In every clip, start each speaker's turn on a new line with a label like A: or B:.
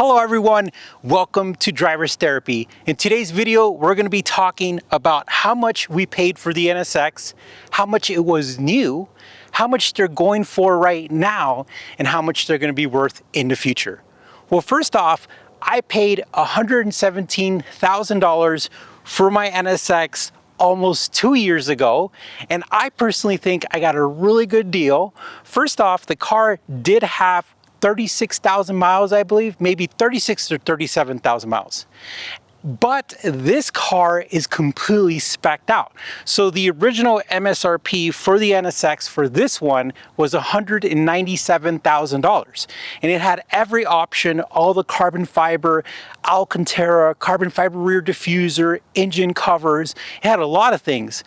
A: Hello everyone, welcome to Driver's Therapy. In today's video, we're going to be talking about how much we paid for the NSX, how much it was new, how much they're going for right now, and how much they're going to be worth in the future. Well, first off, I paid $117,000 for my NSX almost 2 years ago, and I personally think I got a really good deal. First off, the car did have 36,000 miles, I believe, maybe 36 or 37,000 miles. But this car is completely specced out. So the original MSRP for the NSX for this one was $197,000. And it had every option, all the carbon fiber, Alcantara, carbon fiber rear diffuser, engine covers. It had a lot of things.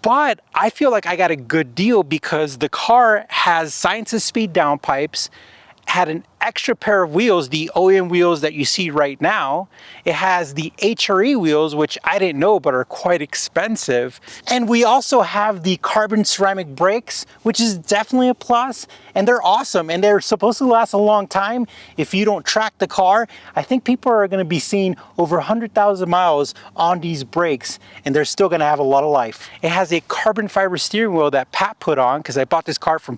A: But I feel like I got a good deal because the car has Science of Speed downpipes, had an extra pair of wheels, the OEM wheels that you see right now. It has the HRE wheels, which I didn't know but are quite expensive. And we also have the carbon ceramic brakes, which is definitely a plus. And they're awesome, and they're supposed to last a long time if you don't track the car. I think people are going to be seeing over 100,000 miles on these brakes, and they're still going to have a lot of life. It has a carbon fiber steering wheel that Pat put on, because I bought this car from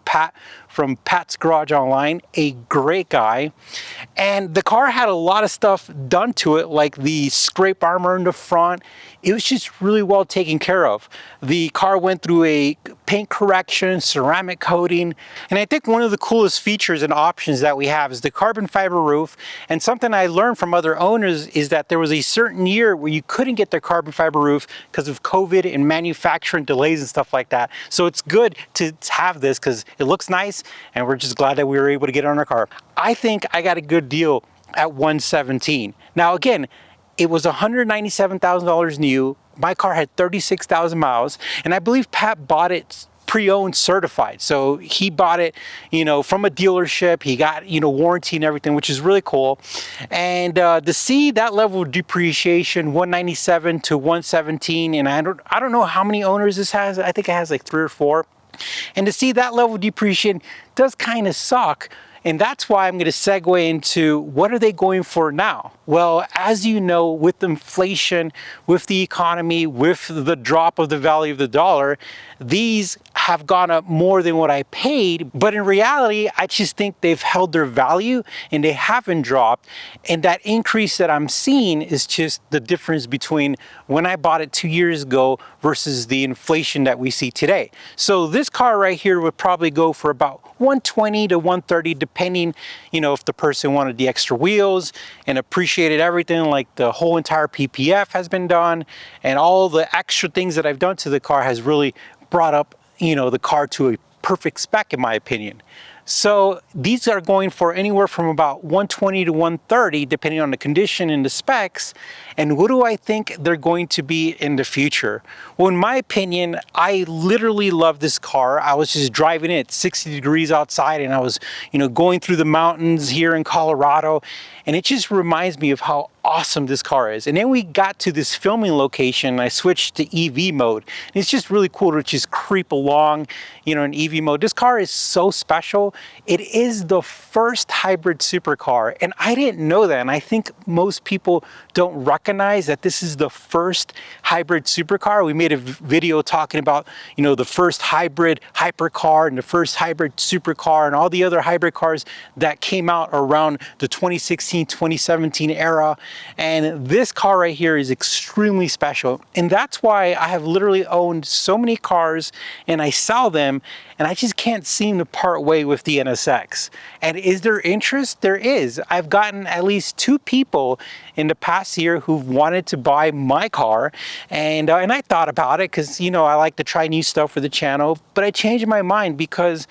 A: Pat's Garage Online, a great guy. And the car had a lot of stuff done to it, like the scrape armor in the front. It was just really well taken care of. The car went through a paint correction, ceramic coating, and I think one of the coolest features and options that we have is the carbon fiber roof. And something I learned from other owners is that there was a certain year where you couldn't get the carbon fiber roof because of COVID and manufacturing delays and stuff like that. So it's good to have this because it looks nice, and we're just glad that we were able to get it on our car. I think I got a good deal at $117,000. Now again, it was $197,000 new. My car had 36,000 miles, and I believe Pat bought it pre-owned certified. So he bought it, from a dealership. He got, warranty and everything, which is really cool. And to see that level of depreciation, 197 to 117, and I don't know how many owners this has. I think it has like 3 or 4. And to see that level of depreciation does kind of suck. And that's why I'm going to segue into what are they going for now? Well, as you know, with inflation, with the economy, with the drop of the value of the dollar, these have gone up more than what I paid. But in reality, I just think they've held their value and they haven't dropped. And that increase that I'm seeing is just the difference between when I bought it 2 years ago versus the inflation that we see today. So this car right here would probably go for about 120 to 130, depending, if the person wanted the extra wheels and appreciated everything, like the whole entire PPF has been done, and all the extra things that I've done to the car has really brought up, the car to a perfect spec, in my opinion. So these are going for anywhere from about 120 to 130, depending on the condition and the specs. And what do I think they're going to be in the future? Well, in my opinion, I literally love this car. I was just driving it 60 degrees outside, and I was, going through the mountains here in Colorado. And it just reminds me of how awesome this car is. And then we got to this filming location, and I switched to EV mode. And it's just really cool to just creep along, in EV mode. This car is so special. It is the first hybrid supercar, and I didn't know that. And I think most people don't recognize that this is the first hybrid supercar. We made a video talking about, the first hybrid hypercar and the first hybrid supercar and all the other hybrid cars that came out around the 2016, 2017 era. And this car right here is extremely special. And that's why I have literally owned so many cars and I sell them, and I just can't seem to part way with the NSX. And is there interest? There is. I've gotten at least 2 people in the past year who've wanted to buy my car, and I thought about it because I like to try new stuff for the channel, but I changed my mind because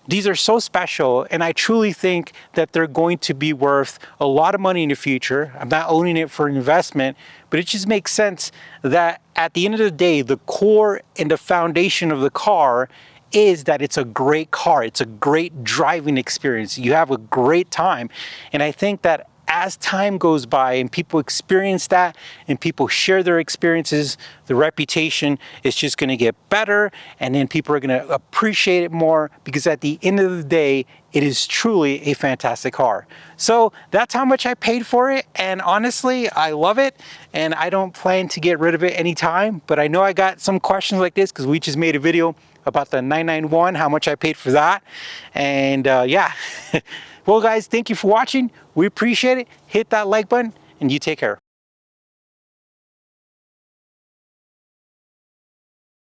A: these are so special, and I truly think that they're going to be worth a lot of money in the future. I'm not owning it for investment, but it just makes sense that at the end of the day, the core and the foundation of the car is that it's a great car. It's a great driving experience. You have a great time. And I think that as time goes by and people experience that and people share their experiences, the reputation is just going to get better, and then people are going to appreciate it more, because at the end of the day, it is truly a fantastic car. So that's how much I paid for it, and honestly, I love it, and I don't plan to get rid of it anytime. But I know I got some questions like this because we just made a video about the 991, how much I paid for that. And yeah. Well guys, thank you for watching. We appreciate it. Hit that like button and you take care.